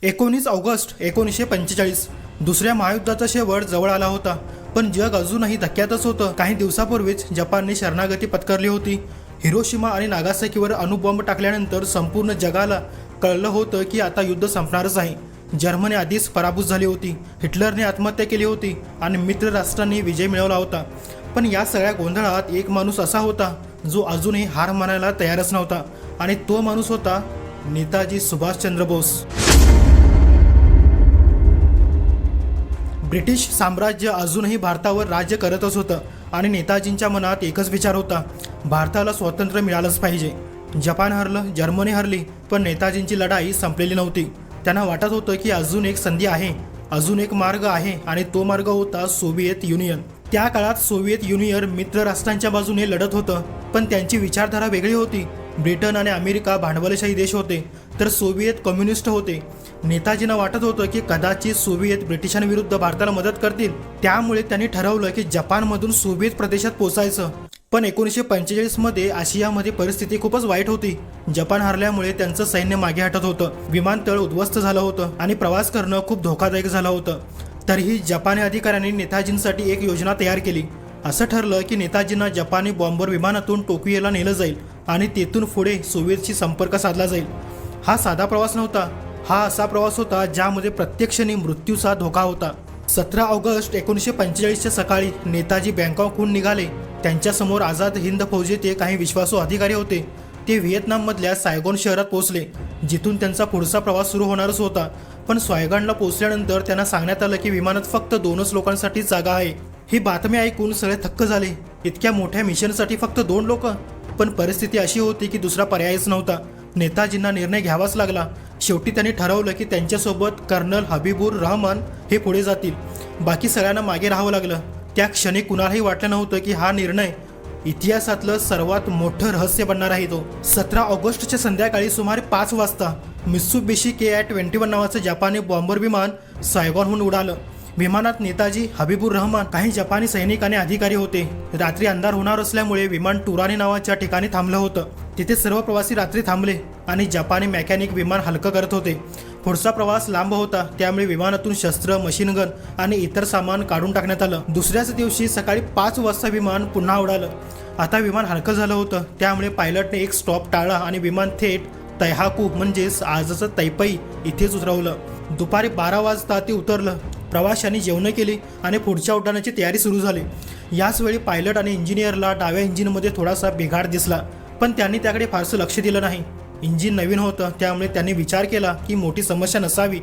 19 August 1945 दुसऱ्या महायुद्धाचा शेवट जवळ आला होता, पण जग अजूनही धक्क्यातच होतं. काही दिवसापूर्वीच जपानने शरणागती पत्करली होती. हिरोशिमा आणि नागासाकीवर अणुबॉम्ब टाकल्यानंतर संपूर्ण जगाला कळलं होतं की आता युद्ध संपणारच आहे. जर्मनी आधीच पराभूत झाली होती, हिटलरने आत्महत्या केली होती आणि मित्र राष्ट्रांनी विजय मिळवला होता. पण या सगळ्या गोंधळात एक माणूस असा होता जो अजूनही हार मानायला तयारच नव्हता, आणि तो माणूस होता नेताजी सुभाषचंद्र बोस. ब्रिटिश साम्राज्य अजूनही भारतावर राज्य करतच होतं आणि नेताजींच्या मनात एकच विचार होता, भारताला स्वातंत्र्य मिळालंच पाहिजे. जपान हरलं, जर्मनी हरली, पण नेताजींची लढाई संपलेली नव्हती. त्यांना वाटत होतं की अजून एक संधी आहे, अजून एक मार्ग आहे, आणि तो मार्ग होता सोव्हिएत युनियन. त्या काळात सोव्हिएत युनियन मित्र राष्ट्रांच्या बाजूने लढत होतं, पण त्यांची विचारधारा वेगळी होती. ब्रिटन आणि अमेरिका भांडवलशाही देश होते, तर सोव्हिएत कम्युनिस्ट होते. नेताजींना वाटत होतं की कदाचित सोव्हिएत ब्रिटिशांविरुद्ध भारताला मदत करतील, त्यामुळे त्यांनी ठरवलं की जपानमधून सोव्हिएत प्रदेशात पोचायचं. पण 1945 मध्ये आशियामध्ये परिस्थिती खूपच वाईट होती. जपान हरल्यामुळे त्यांचं सैन्य मागे हटत होतं, विमानतळ उद्ध्वस्त झालं होतं आणि प्रवास करणं खूप धोकादायक झालं होतं. तरीही जपानी अधिकाऱ्यांनी नेताजींसाठी एक योजना तयार केली. असं ठरलं की नेताजींना जपानी बॉम्बर विमानातून टोकियोला नेलं जाईल आणि तेथून पुढे सोव्हिएतशी संपर्क साधला जाईल. हा साधा प्रवास नव्हता, हा असा प्रवास होता ज्यामध्ये प्रत्येक क्षणी मृत्यूचा धोका होता. 17 ऑगस्ट 1945च्या सकाळी नेताजी बँकॉकहून निघाले. त्यांच्यासमोर आझाद हिंद फौजेचे काही विश्वासू अधिकारी होते. ते व्हिएतनाममधल्या सायगॉन शहरात पोहोचले, जिथून त्यांचा पुढचा प्रवास सुरू होणारच होता. पण सायगॉनला पोहोचल्यानंतर त्यांना सांगण्यात आलं की विमानात फक्त 2च लोकांसाठी जागा आहे. ही बातमी ऐकून सगळे थक्क झाले. इतक्या मोठ्या मिशनसाठी फक्त 2 लोक? पण परिस्थिती अशी होती की दुसरा पर्यायच नव्हता. नेताजींना निर्णय घ्यावाच लागला. शेवटी त्यांनी ठरवलं की त्यांच्यासोबत कर्नल हबीबुर रहमान हे पुढे जातील, बाकी सगळ्यांना मागे राहावं लागलं. त्या क्षणी कुणालाही वाटलं नव्हतं की हा निर्णय इतिहासातलं सर्वात मोठं रहस्य बनणार आहे. तो 17 ऑगस्टच्या संध्याकाळी सुमारे 5 वाजता मित्सुबिशी KI-21 नावाचं जपानी बॉम्बर विमान सायगॉनहून उडालं. विमानात नेताजी, हबीबुर रहमान, काही जपानी सैनिक आणि अधिकारी होते. रात्री अंधार होणार असल्यामुळे विमान टुराने नावाच्या ठिकाणी थांबलं होतं. तिथे सर्व प्रवासी रात्री थांबले आणि जपानी मेकॅनिक विमान हलकं करत होते. पुढचा प्रवास लांब होता, त्यामुळे विमानातून शस्त्र, मशीनगन आणि इतर सामान काढून टाकण्यात आलं. दुसऱ्याच दिवशी सकाळी 5 वाजता विमान पुन्हा उडालं. आता विमान हलकं झालं होतं, त्यामुळे पायलटने एक स्टॉप टाळला आणि विमान थेट तैहाकू म्हणजेच आजचं तैपई इथेच उतरवलं. दुपारी 12 वाजता ते उतरलं. प्रवाशांनी जेवणं केली आणि पुढच्या उड्डाणाची तयारी सुरू झाली. याच वेळी पायलट आणि इंजिनियरला डाव्या इंजिनमध्ये थोडासा बिघाड दिसला, पण त्यांनी त्याकडे फारसं लक्ष दिलं नाही. इंजिन नवीन होतं, त्यामुळे त्यांनी विचार केला की मोठी समस्या नसावी,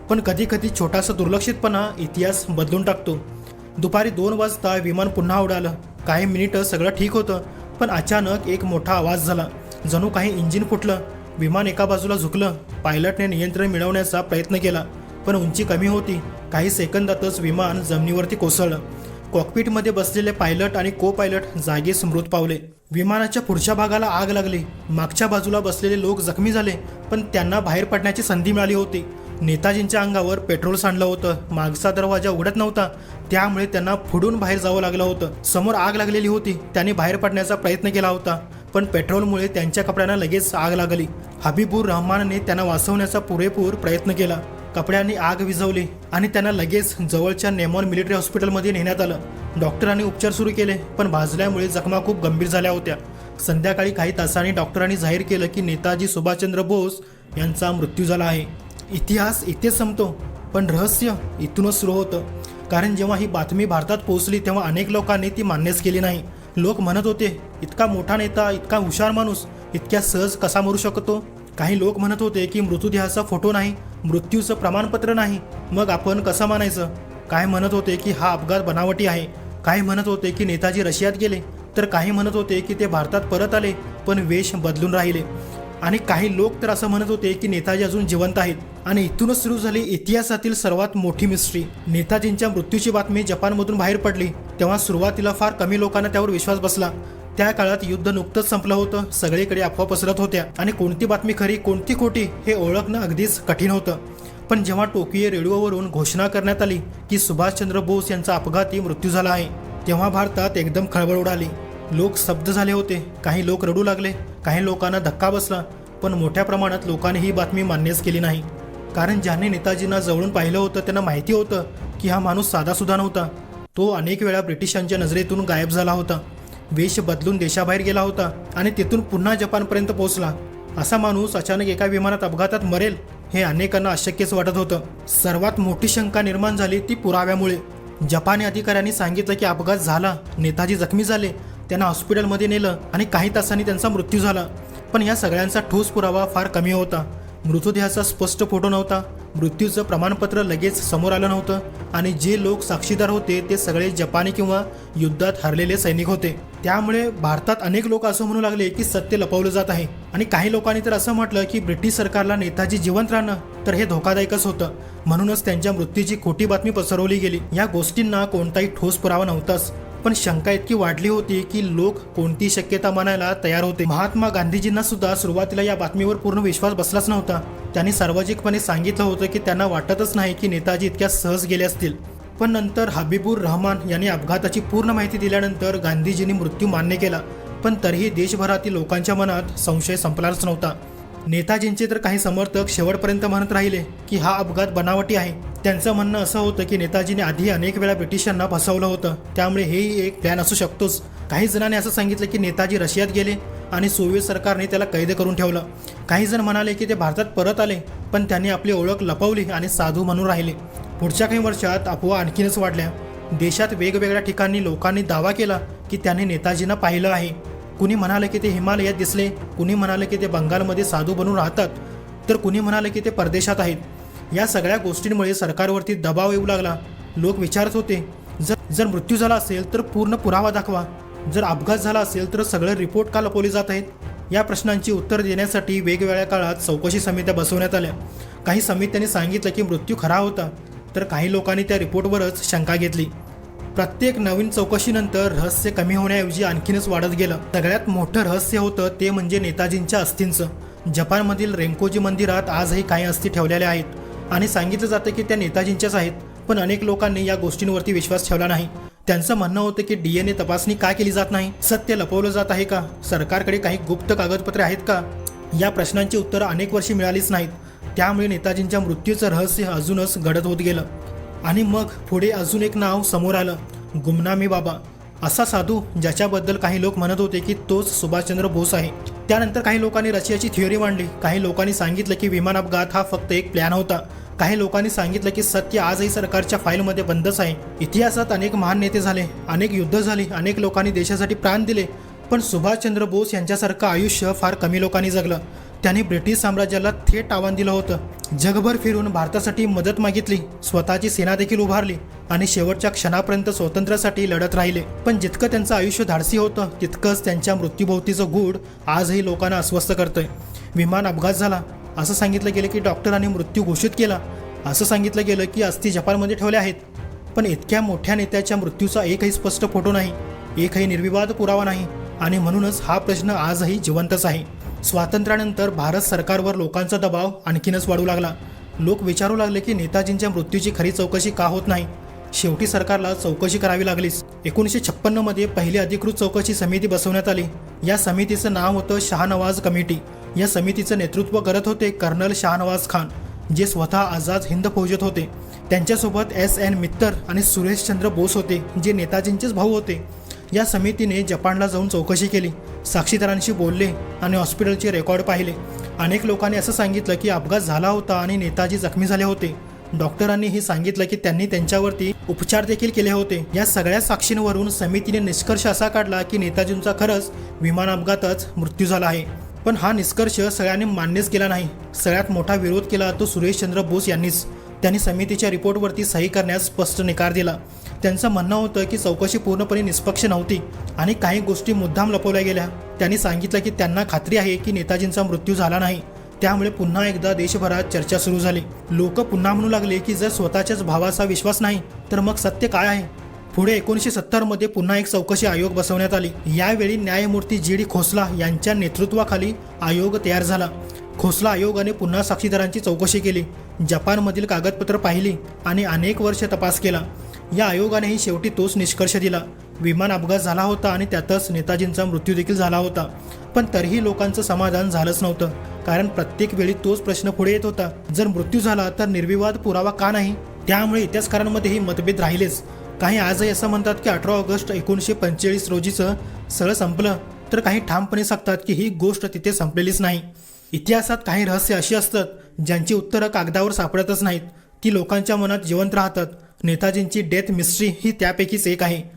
पण कधी कधी छोटासा दुर्लक्षितपणा इतिहास बदलून टाकतो. दुपारी 2 वाजता विमान पुन्हा उडालं. काही मिनिटं सगळं ठीक होतं, पण अचानक एक मोठा आवाज झाला, जणू काही इंजिन फुटलं. विमान एका बाजूला झुकलं. पायलटने नियंत्रण मिळवण्याचा प्रयत्न केला, पण उंची कमी होती. काही सेकंदातच विमान जमिनीवरती कोसळलं. कॉकपिटमध्ये बसलेले पायलट आणि को पायलट जागीच मृत पावले. विमानाच्या पुढच्या भागाला आग लागली. मागच्या बाजूला बसलेले लोक जखमी झाले, पण त्यांना बाहेर पडण्याची संधी मिळाली होती. नेताजींच्या अंगावर पेट्रोल सांडलं होतं. मागचा दरवाजा उघडत नव्हता, त्यामुळे त्यांना पुढून बाहेर जावं लागलं होतं. समोर आग लागलेली होती. त्यांनी बाहेर पडण्याचा प्रयत्न केला होता, पण पेट्रोलमुळे त्यांच्या कपड्यांना लगेच आग लागली. हबीबुर रहमानने त्यांना वाचवण्याचा पुरेपूर प्रयत्न केला. कपड्यांनी आग विझवली आणि त्यांना लगेच जवळच्या नेमॉन मिलिटरी हॉस्पिटलमध्ये नेण्यात आलं. डॉक्टरांनी उपचार सुरू केले, पण भाजल्यामुळे जखमा खूप गंभीर झाल्या होत्या. संध्याकाळी काही तासांनी डॉक्टरांनी जाहीर केलं की नेताजी सुभाषचंद्र बोस यांचा मृत्यू झाला आहे. इतिहास इथेच संपतो, पण रहस्य इथूनच सुरू होतं. कारण जेव्हा ही बातमी भारतात पोहोचली तेव्हा अनेक लोकांनी ती मान्यच केली नाही. लोक म्हणत होते, इतका मोठा नेता, इतका हुशार माणूस इतक्या सहज कसा मरू शकतो. काही लोक म्हणत होते की मृतदेहाचा फोटो नाही, मृत्यूचं प्रमाणपत्र नाही, मग आपण कसं मानायचं. काही म्हणत होते की हा अपघात बनावटी आहे. काही म्हणत होते की नेताजी रशियात गेले, तर काही म्हणत होते की ते भारतात परत आले पण वेश बदलून राहिले. आणि काही लोक तर असं म्हणत होते की नेताजी अजून जिवंत आहेत. आणि इथूनच सुरू झाली इतिहासातील सर्वात मोठी मिस्ट्री. नेताजींच्या मृत्यूची बातमी जपानमधून बाहेर पडली तेव्हा सुरुवातीला फार कमी लोकांना त्यावर विश्वास बसला. त्या काळात युद्ध नुकतंच संपलं होतं. सगळीकडे अफवा पसरत होत्या आणि कोणती बातमी खरी कोणती खोटी हे ओळखणं अगदीच कठीण होतं. पण जेव्हा टोकियो रेडिओवरून घोषणा करण्यात आली की सुभाषचंद्र बोस यांचा अपघाती मृत्यू झाला आहे, तेव्हा भारतात एकदम खळबळ उडाली. लोक स्तब्ध झाले होते. काही लोक रडू लागले, काही लोकांना धक्का बसला, पण मोठ्या प्रमाणात लोकांनी ही बातमी मान्यच केली नाही. कारण ज्यांनी नेताजींना जवळून पाहिलं होतं त्यांना माहिती होतं की हा माणूस साधासुद्धा नव्हता. तो अनेक वेळा ब्रिटिशांच्या नजरेतून गायब झाला होता, वेश बदलून देशाबाहेर गेला होता आणि तिथून पुन्हा जपानपर्यंत पोहोचला. असा माणूस अचानक एका विमानात अपघातात मरेल हे अनेकांना अशक्यच वाटत होतं. सर्वात मोठी शंका निर्माण झाली ती पुराव्यामुळे. जपानी अधिकाऱ्यांनी सांगितलं की अपघात झाला, नेताजी जखमी झाले, त्यांना हॉस्पिटलमध्ये नेलं आणि काही तासांनी त्यांचा मृत्यू झाला. पण या सगळ्यांचा ठोस पुरावा फार कमी होता. मृतदेहाचा स्पष्ट फोटो नव्हता, मृत्यूचं प्रमाणपत्र लगेच समोर आलं नव्हतं आणि जे लोक साक्षीदार होते ते सगळे जपानी किंवा युद्धात हरलेले सैनिक होते. त्यामुळे भारतात अनेक लोक असं म्हणू लागले की सत्य लपवलं जात आहे आणि काही लोकांनी तर असं म्हटलं की ब्रिटिश सरकारला नेताजी जिवंत राहणं तर हे धोकादायकच होतं, म्हणूनच त्यांच्या मृत्यूची खोटी बातमी पसरवली गेली. या गोष्टींना कोणताही ठोस पुरावा नव्हताच, पण शंका इतकी वाढली होती की लोक कोणती शक्यता मानायला तयार होते. महात्मा गांधीजींना सुद्धा सुरुवातीला या बातमीवर पूर्ण विश्वास बसलाच नव्हता. त्यांनी सार्वजनिकपणे सांगितलं होतं की त्यांना वाटतच नाही की नेताजी इतक्या सहज गेले असतील. पण नंतर हबीबुर रहमान यांनी अपघाताची पूर्ण माहिती दिल्यानंतर गांधीजींनी मृत्यू मान्य केला. पण तरीही देशभरातील लोकांच्या मनात संशय संपलाच नव्हता. नेताजींचे तर काही समर्थक शेवटपर्यंत म्हणत राहिले की हा अपघात बनावटी आहे. त्यांचं म्हणणं असं होतं की नेताजीने आधी अनेक वेळा ब्रिटिशांना फसवलं होतं, त्यामुळे हेही एक प्लॅन असू शकतोच. काही जणांनी असं सांगितलं की नेताजी रशियात गेले आणि सोव्हिएत सरकारने त्याला कैद करून ठेवलं. काही जण म्हणाले की ते भारतात परत आले, पण त्यांनी आपली ओळख लपवली आणि साधू म्हणून राहिले. पुढच्या काही वर्षात अफवा आणखीनच वाढल्या. देशात वेगवेगळ्या ठिकाणी लोकांनी दावा केला की त्यांनी नेताजींना पाहिलं आहे. कुणी म्हणाले की ते हिमालयात दिसले, कुणी म्हणाले की ते बंगालमध्ये साधू बनून राहतात, तर कुणी म्हणाले की ते परदेशात आहेत. या सगळ्या गोष्टींमुळे सरकारवरती दबाव येऊ लागला. लोक विचारत होते, जर मृत्यू झाला असेल तर पूर्ण पुरावा दाखवा, जर अपघात झाला असेल तर सगळे रिपोर्ट का लपवले जात आहेत. या प्रश्नांची उत्तर देण्यासाठी वेगवेगळ्या काळात चौकशी समित्या बसवण्यात आल्या. काही समित्यांनी सांगितलं की मृत्यू खरा होता, तर काही लोकांनी त्या रिपोर्टवरच शंका घेतली. प्रत्येक नवीन चौकशीनंतर रहस्य कमी होण्याऐवजी आणखीनच वाढत गेलं. सगळ्यात मोठं रहस्य होतं ते म्हणजे नेताजींच्या अस्थींचं. जपानमधील रेंकोजी मंदिरात आजही काही अस्थी ठेवलेल्या आहेत आणि सांगितलं जातं की त्या नेताजींच्याच आहेत. पण अनेक लोकांनी या गोष्टींवरती विश्वास ठेवला नाही. त्यांचं म्हणणं होतं की DNA तपासणी का केली जात नाही, सत्य लपवलं जात आहे का, सरकारकडे काही गुप्त कागदपत्रे आहेत का. या प्रश्नांची उत्तरं अनेक वर्षे मिळालीच नाहीत. त्यामुळे नेताजींच्या मृत्यूचं रहस्य अजूनच गडद होत गेलं. आणि मग पुढे अजून एक नाव समोर आलं, गुमनामी बाबा. असा साधू ज्याच्याबद्दल काही लोक म्हणत होते की तोच सुभाषचंद्र बोस आहे. त्यानंतर काही लोकांनी रशियाची थिअरी मांडली. काही लोकांनी सांगितलं की विमान अपघात हा फक्त एक प्लॅन होता. काही लोकांनी सांगितलं की सत्य आजही सरकारच्या फाईलमध्ये बंदच आहे. इतिहासात अनेक महान नेते झाले, अनेक युद्ध झाली, अनेक लोकांनी देशासाठी प्राण दिले, पण सुभाषचंद्र बोस यांच्यासारखं आयुष्य फार कमी लोकांनी जगलं. त्यांनी ब्रिटिश साम्राज्याला थेट आव्हान दिलं होतं. जगभर फिरून भारतासाठी मदत मागितली, स्वतःची सेना देखील उभारली आणि शेवटच्या क्षणापर्यंत स्वातंत्र्यासाठी लढत राहिले. पण जितकं त्यांचं आयुष्य धाडसी होतं तितकंच त्यांच्या मृत्यूभोवतीचं गूढ आजही लोकांना अस्वस्थ करतंय. विमान अपघात झाला असं सांगितलं गेलं की डॉक्टरांनी मृत्यू घोषित केला, असं सांगितलं गेलं की अस्थी जपानमध्ये ठेवल्या आहेत. पण इतक्या मोठ्या नेत्याच्या मृत्यूचा एकही स्पष्ट फोटो नाही, एकही निर्विवाद पुरावा नाही आणि म्हणूनच हा प्रश्न आजही जिवंतच आहे. स्वातंत्र्यानंतर भारत सरकारवर लोकांचा दबाव आणखीनच वाढू लागला. लोक विचारू लागले की नेताजींच्या मृत्यूची खरी चौकशी का होत नाही. शेवटी सरकारला चौकशी करावी लागलीच. 1956 मध्ये पहिली अधिकृत चौकशी समिती बसवण्यात आली. या समितीचं नाव होतं शाहनवाज कमिटी. या समितीचं नेतृत्व करत होते कर्नल शाहनवाज खान, जे स्वतः आझाद हिंद फौजेत होते. त्यांच्यासोबत S.N. मित्तर आणि सुरेशचंद्र बोस होते, जे नेताजींचेच भाऊ होते. या समितीने जपानला जाऊन चौकशी केली, साक्षीदारांशी बोलले आणि हॉस्पिटलचे रेकॉर्ड पाहिले. अनेक लोकांनी असं सांगितलं की अपघात झाला होता आणि नेताजी जखमी झाले होते. डॉक्टरांनीही सांगितलं की त्यांनी त्यांच्यावरती उपचार देखील केले होते. या सगळ्या साक्षींवरून समितीने निष्कर्ष असा काढला की नेताजींचा खरंच विमान अपघातच मृत्यू झाला आहे. पण हा निष्कर्ष सगळ्यांनी मान्यच केला नाही. सगळ्यात मोठा विरोध केला तो सुरेशचंद्र बोस यांनीच. त्यांनी समितीच्या रिपोर्टवरती सही करण्यास स्पष्ट नकार दिला. त्यांचं म्हणणं होतं की चौकशी पूर्णपणे निष्पक्ष नव्हती आणि काही गोष्टी मुद्दाम लपवल्या गेल्या. त्यांनी सांगितलं की त्यांना खात्री आहे की नेताजींचा मृत्यू झाला नाही. त्यामुळे पुन्हा एकदा देशभरात चर्चा सुरू झाली. लोक पुन्हा म्हणू लागले की जर स्वतःच्याच भावाचा विश्वास नाही तर मग सत्य काय आहे. पुढे 1970 मध्ये पुन्हा एक चौकशी आयोग बसवण्यात आली. यावेळी न्यायमूर्ती G.D. खोसला यांच्या नेतृत्वाखाली आयोग तयार झाला. खोसला आयोगाने पुन्हा साक्षीदारांची चौकशी केली, जपानमधील कागदपत्र पाहिली आणि अनेक वर्ष तपास केला. या आयोगानेही शेवटी तोच निष्कर्ष दिला विमान अपघात झाला होता आणि त्यातच नेताजींचा मृत्यू देखील झाला होता. पण तरीही लोकांचं समाधान झालंच नव्हतं, कारण प्रत्येक वेळी तोच प्रश्न पुढे येत होता, जर मृत्यू झाला तर निर्विवाद पुरावा का नाही. त्यामुळे इतिहासकारांमध्ये ही मतभेद राहिलेच. काही आजही असं म्हणतात की 18 ऑगस्ट 1945 रोजीचं स्थळ संपलं, तर काही ठामपणे सांगतात की ही गोष्ट तिथे संपलेलीच नाही. इतिहासात काही रहस्य अशी असतात ज्यांची उत्तरं कागदावर सापडतच नाहीत, ती लोकांच्या मनात जिवंत राहतात. नेताजींची डेथ मिस्ट्री ही त्यापैकीच एक आहे.